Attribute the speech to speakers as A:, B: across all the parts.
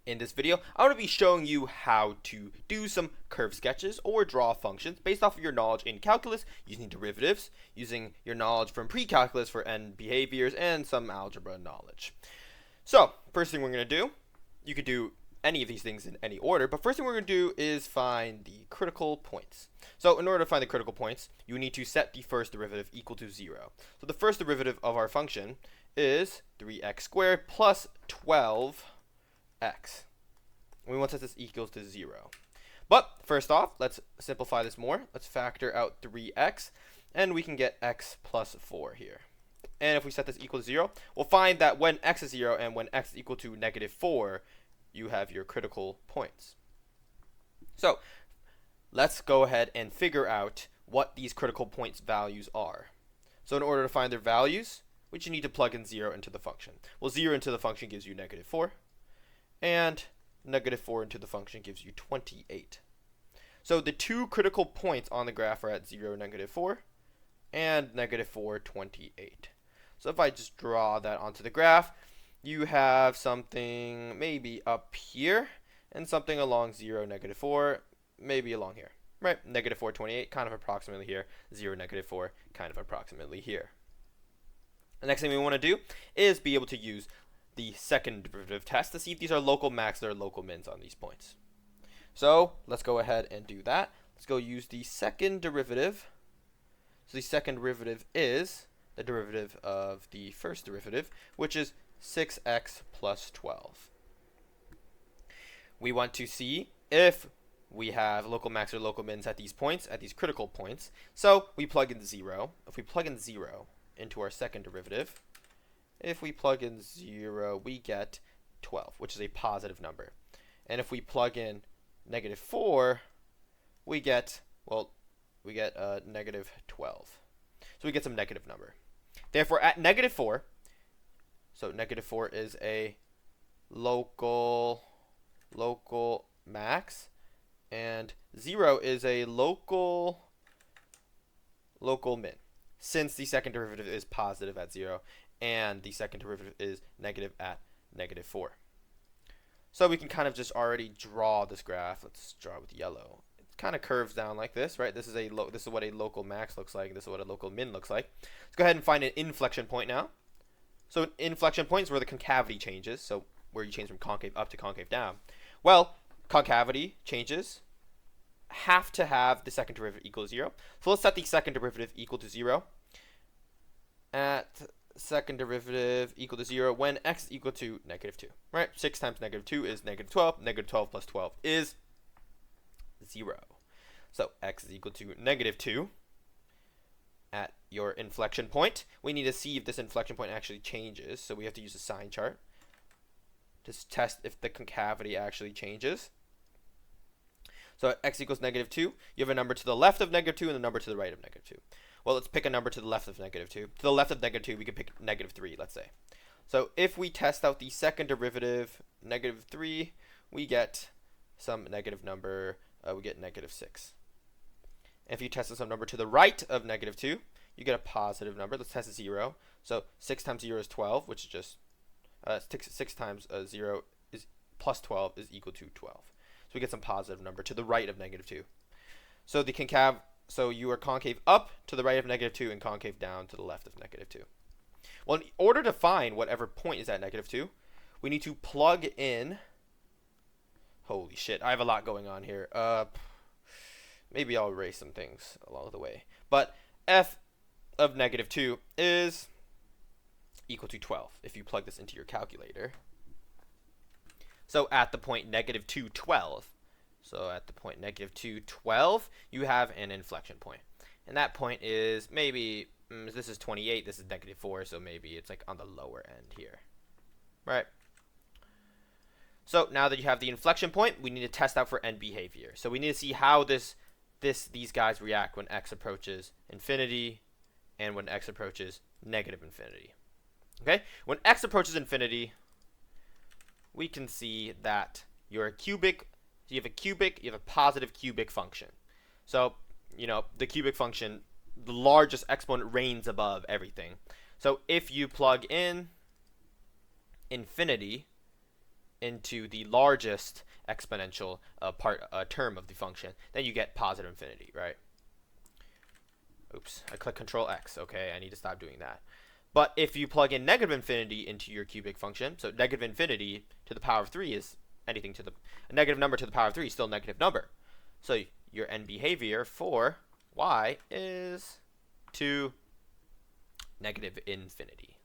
A: In this video, I'm going to be showing you how to do some curve sketches or draw functions based off of your knowledge in calculus using derivatives, using your knowledge from pre-calculus for end behaviors, and some algebra knowledge. So, first thing we're going to do, you could do any of these things in any order, but first thing we're going to do is find the critical points. So in order to find the critical points, you need to set the first derivative equal to 0. So the first derivative of our function is 3x squared plus 12x. We want to set this equals to 0. But first off, let's simplify this more. Let's factor out 3x, and we can get x plus 4 here. And if we set this equal to 0, we'll find that when x is 0 and when x is equal to negative 4, you have your critical points. So let's go ahead and figure out what these critical points values are. So in order to find their values, we just need to plug in 0 into the function. Well, 0 into the function gives you negative 4, and negative 4 into the function gives you 28. So the two critical points on the graph are at 0, negative 4, and negative 4, 28. So if I just draw that onto the graph, you have something maybe up here, and something along 0, negative 4, maybe along here. Right, negative 4, 28, kind of approximately here. 0, negative 4, kind of approximately here. The next thing we want to do is be able to use the second derivative test to see if these are local max or local mins on these points. So let's go ahead and do that. Let's go use the second derivative. So the second derivative is the derivative of the first derivative, which is 6x plus 12. We want to see if we have local max or local mins at these points, at these critical points. So we plug in 0. If we plug in 0 into our second derivative, if we plug in 0, we get 12, which is a positive number. And if we plug in negative 4, we get, well, negative 12. So we get some negative number. Therefore, at negative 4, so negative 4 is a local max, and 0 is a local min, since the second derivative is positive at 0 and the second derivative is negative at negative 4. So we can kind of just already draw this graph. Let's draw it with yellow. It kind of curves down like this, right? This is what a local max looks like. This is what a local min looks like. Let's go ahead and find an inflection point now. So an inflection point is where the concavity changes, so where you change from concave up to concave down. Well, concavity changes have to have the second derivative equal to 0. So let's set the second derivative equal to 0. At second derivative equal to 0 when x is equal to negative 2. Right? 6 times negative 2 is negative 12. Negative 12 plus 12 is 0. So x is equal to negative 2. At your inflection point, we need to see if this inflection point actually changes. So we have to use a sign chart to test if the concavity actually changes. So at x equals negative 2, you have a number to the left of negative 2 and a number to the right of negative 2. Well, let's pick a number to the left of negative 2. To the left of negative 2, we can pick negative 3, let's say. So if we test out the second derivative, negative 3, we get some negative number. We get negative 6. If you test some number to the right of negative 2, you get a positive number. Let's test 0. So 6 times 0 is 12, which is just 6 times 0 is plus 12 is equal to 12. So we get some positive number to the right of negative 2. So the concave, so you are concave up to the right of negative 2 and concave down to the left of negative 2. Well, in order to find whatever point is at negative 2, we need to plug in. Holy shit, I have a lot going on here. Maybe I'll erase some things along the way. But f of negative 2 is equal to 12 if you plug this into your calculator. So at the point negative 2, 12. So at the point negative 2, 12, you have an inflection point. And that point is maybe, this is 28, this is negative 4, so maybe it's like on the lower end here. Right? So now that you have the inflection point, we need to test out for end behavior. So we need to see how these guys react when x approaches infinity and when x approaches negative infinity. Okay? When x approaches infinity, we can see that your cubic, you have a positive cubic function. So, you know, the cubic function, the largest exponent reigns above everything. So if you plug in infinity into the largest exponential term of the function, then you get positive infinity, right? Oops, I click Control X. Okay, I need to stop doing that. But if you plug in negative infinity into your cubic function, so negative infinity to the power of 3 is anything to the a negative number to the power of 3 is still a negative number. So your end behavior for y is to negative infinity.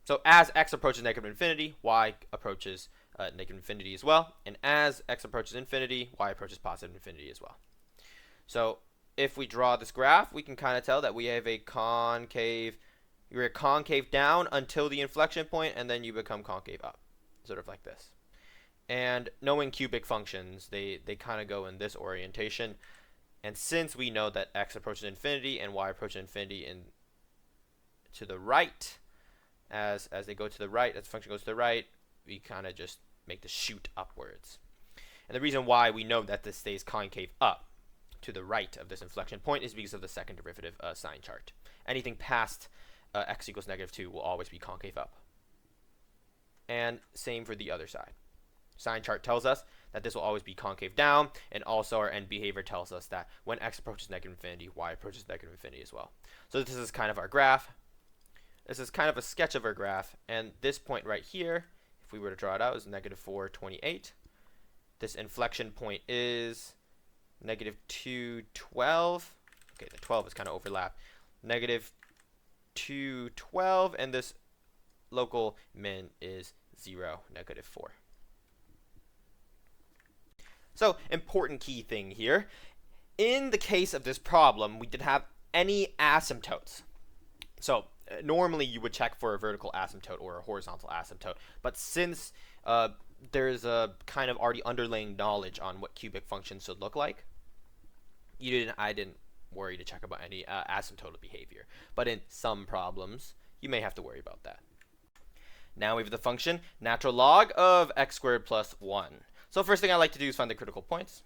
A: So as x approaches negative infinity, y approaches negative infinity as well. And as x approaches infinity, y approaches positive infinity as well. So if we draw this graph, we can kind of tell that we have a concave, you're concave down until the inflection point, and then you become concave up, sort of like this. And knowing cubic functions, they kind of go in this orientation. And since we know that x approaches infinity and y approaches infinity to the right, as they go to the right, as the function goes to the right, we kind of just make the shoot upwards. And the reason why we know that this stays concave up to the right of this inflection point is because of the second derivative sign chart. Anything past x equals -2 will always be concave up. And same for the other side. Sign chart tells us that this will always be concave down, and also our end behavior tells us that when x approaches negative infinity, y approaches negative infinity as well. So this is kind of our graph. This is kind of a sketch of our graph, and this point right here, if we were to draw it out, is -428. This inflection point is -212. Okay, the 12 is kind of overlapped. -212, and this local min is 0, -4. So, important key thing here. In the case of this problem, we didn't have any asymptotes. So, normally you would check for a vertical asymptote or a horizontal asymptote, but since there's a kind of already underlying knowledge on what cubic functions should look like, I didn't worry to check about any asymptotal behavior. But in some problems, you may have to worry about that. Now we have the function natural log of x squared plus 1. So first thing I like to do is find the critical points.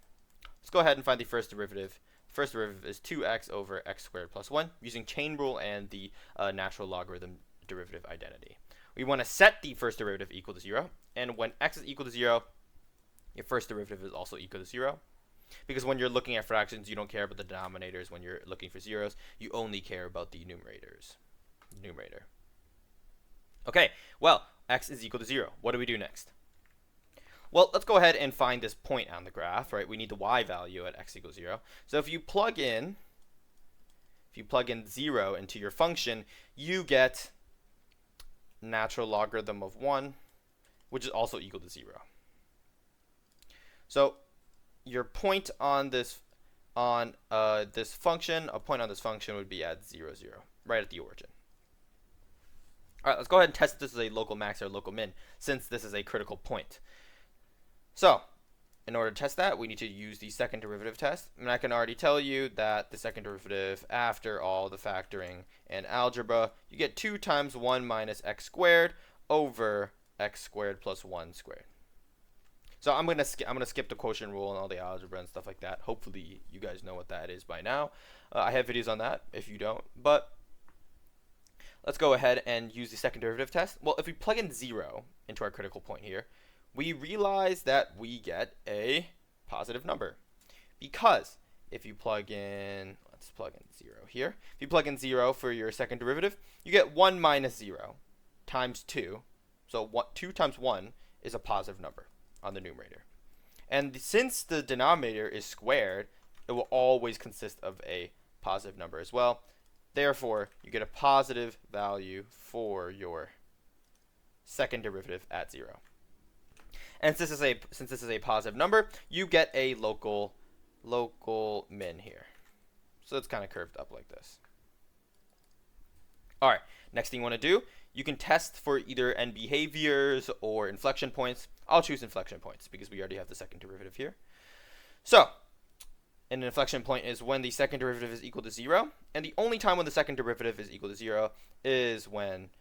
A: Let's go ahead and find the first derivative. The first derivative is 2x over x squared plus 1 using chain rule and the natural logarithm derivative identity. We want to set the first derivative equal to 0, and when x is equal to 0, your first derivative is also equal to 0. Because when you're looking at fractions, you don't care about the denominators. When you're looking for zeros, you only care about the numerator. Okay, well, x is equal to 0. What do we do next? Well, let's go ahead and find this point on the graph, right? We need the y value at x equals 0. So if you plug in 0 into your function, you get natural logarithm of 1, which is also equal to 0. So your point on this function, a point on this function would be at 0, 0, right at the origin. All right, let's go ahead and test if this is a local max or local min, since this is a critical point. So, in order to test that, we need to use the second derivative test. And I can already tell you that the second derivative, after all the factoring and algebra, you get 2 times 1 minus x squared over x squared plus 1 squared. So I'm gonna skip the quotient rule and all the algebra and stuff like that. Hopefully you guys know what that is by now. I have videos on that if you don't. But let's go ahead and use the second derivative test. Well, if we plug in 0 into our critical point here, we realize that we get a positive number. Because if you plug in, let's plug in 0 here. If you plug in 0 for your second derivative, you get 1 minus 0 times 2. So 2 times 1 is a positive number on the numerator. And since the denominator is squared, it will always consist of a positive number as well. Therefore, you get a positive value for your second derivative at 0. And since this is a positive number, you get a local min here. So it's kind of curved up like this. All right, next thing you want to do, you can test for either end behaviors or inflection points. I'll choose inflection points because we already have the second derivative here. So an inflection point is when the second derivative is equal to 0. And the only time when the second derivative is equal to 0 is when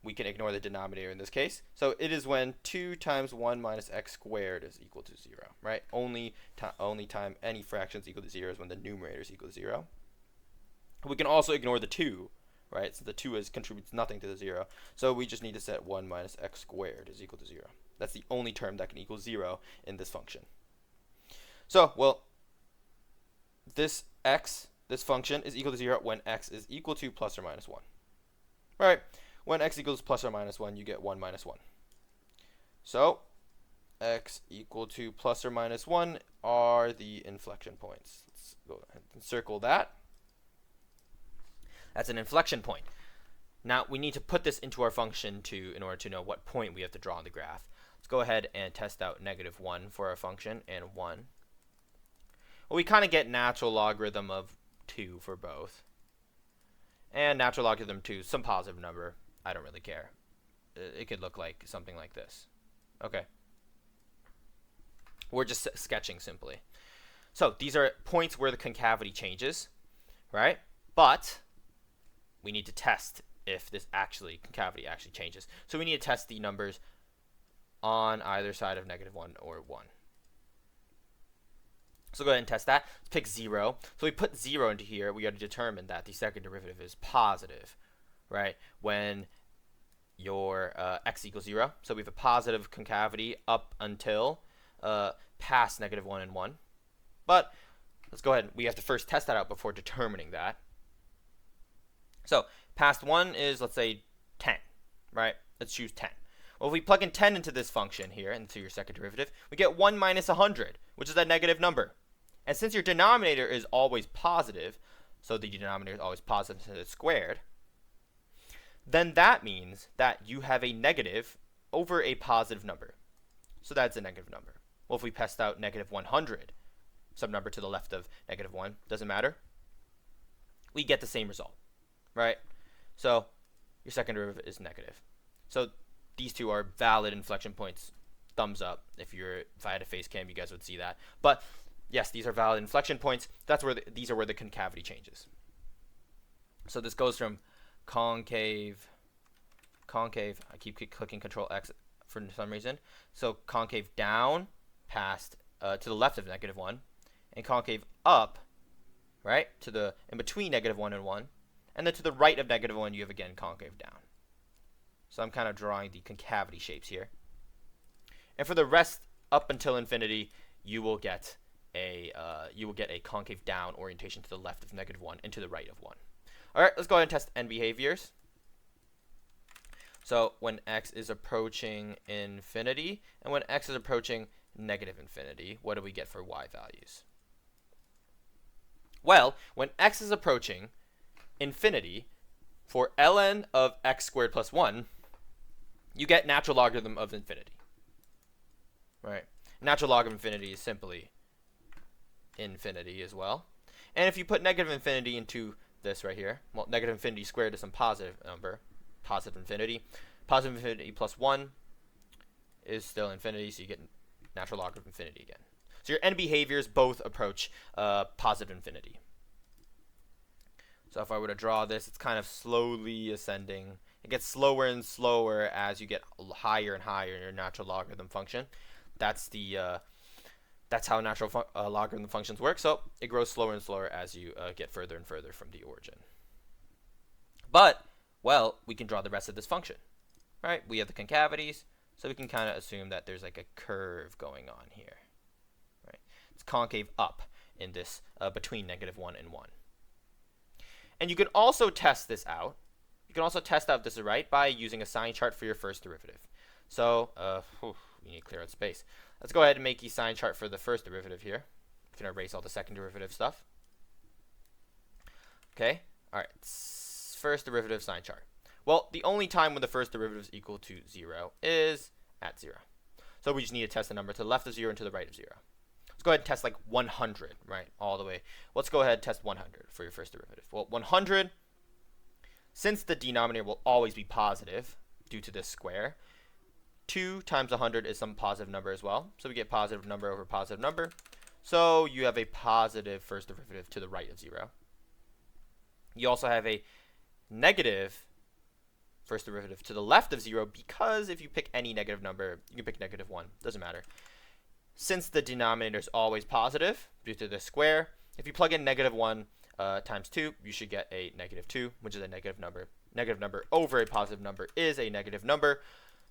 A: we can ignore the denominator in this case. So it is when 2 times 1 minus x squared is equal to 0, right? Only time any fraction is equal to 0 is when the numerator is equal to 0. We can also ignore the 2, right? So the 2 contributes nothing to the 0. So we just need to set 1 minus x squared is equal to 0. That's the only term that can equal 0 in this function. So, well, this function is equal to 0 when x is equal to plus or minus 1. All right, when x equals plus or minus 1, you get 1 minus 1. So, x equal to plus or minus 1 are the inflection points. Let's go ahead and circle that. That's an inflection point. Now, we need to put this into our function in order to know what point we have to draw on the graph. Let's go ahead and test out -1 for our function and 1. Well, we kind of get natural logarithm of 2 for both. And natural logarithm 2, some positive number. I don't really care. It could look like something like this. Okay. We're just sketching simply. So these are points where the concavity changes, right? But we need to test if this concavity actually changes. So we need to test the numbers on either side of -1 or 1. So go ahead and test that. Let's pick 0. So we put 0 into here. We got to determine that the second derivative is positive, right? When your x equals 0. So we have a positive concavity up until past -1 and 1. But let's go ahead. We have to first test that out before determining that. So past 1 is, let's say, 10, right? Let's choose 10. Well, if we plug in 10 into this function here, into your second derivative, we get 1 minus 100, which is a negative number. And since your denominator is always positive, so the denominator is always positive since it's squared, then that means that you have a negative over a positive number. So that's a negative number. Well, if we test out -100, some number to the left of -1, doesn't matter, we get the same result, right? So your second derivative is negative. So these two are valid inflection points. Thumbs up. If I had a face cam, you guys would see that. But yes, these are valid inflection points. That's where these are where the concavity changes. So this goes from concave. I keep clicking Control X for some reason. So concave down past to the left of -1, and concave up, right, in between -1 and 1, and then to the right of -1 you have again concave down. So I'm kind of drawing the concavity shapes here. And for the rest up until infinity, you will get a concave down orientation to the left of -1 and to the right of 1. All right, let's go ahead and test end behaviors. So when x is approaching infinity and when x is approaching -infinity, what do we get for y values? Well, when x is approaching infinity, for ln of x squared plus 1, you get natural logarithm of infinity. Right? Natural log of infinity is simply infinity as well. And if you put -infinity into this right here, well, -infinity squared is some positive number, positive infinity. Positive infinity plus 1 is still infinity, so you get natural log of infinity again. So your end behaviors both approach positive infinity. So if I were to draw this, it's kind of slowly ascending. It gets slower and slower as you get higher and higher in your natural logarithm function. That's how natural logarithm functions work. So it grows slower and slower as you get further and further from the origin. But, well, we can draw the rest of this function, right? We have the concavities, so we can kind of assume that there's like a curve going on here, right? It's concave up in this between -1 and 1. And you can also test this out. You can also test out if this is right by using a sign chart for your first derivative. So, we need to clear out space. Let's go ahead and make a sign chart for the first derivative here. We can erase all the second derivative stuff. Okay, all right, first derivative sign chart. Well, the only time when the first derivative is equal to 0 is at 0. So we just need to test the number to the left of 0 and to the right of 0. Let's go ahead and test like 100, right, all the way. Let's go ahead and test 100 for your first derivative. Well, 100, since the denominator will always be positive due to this square, 2 times 100 is some positive number as well. So we get positive number over positive number. So you have a positive first derivative to the right of 0. You also have a negative first derivative to the left of 0 because if you pick any negative number, you can pick -1. Doesn't matter. Since the denominator is always positive due to the square, if you plug in -1 times 2, you should get a -2, which is a negative number. Negative number over a positive number is a negative number.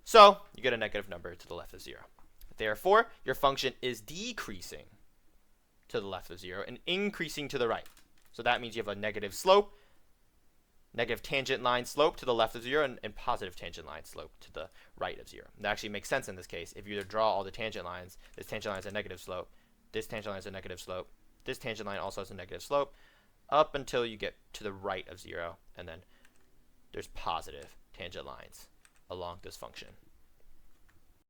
A: So you get a negative number to the left of 0. Therefore, your function is decreasing to the left of 0 and increasing to the right. So that means you have a negative slope, negative tangent line slope to the left of 0, and positive tangent line slope to the right of 0. That actually makes sense in this case. If you draw all the tangent lines, this tangent line has a negative slope, this tangent line has a negative slope, this tangent line also has a negative slope, up until you get to the right of 0, and then there's positive tangent lines along this function.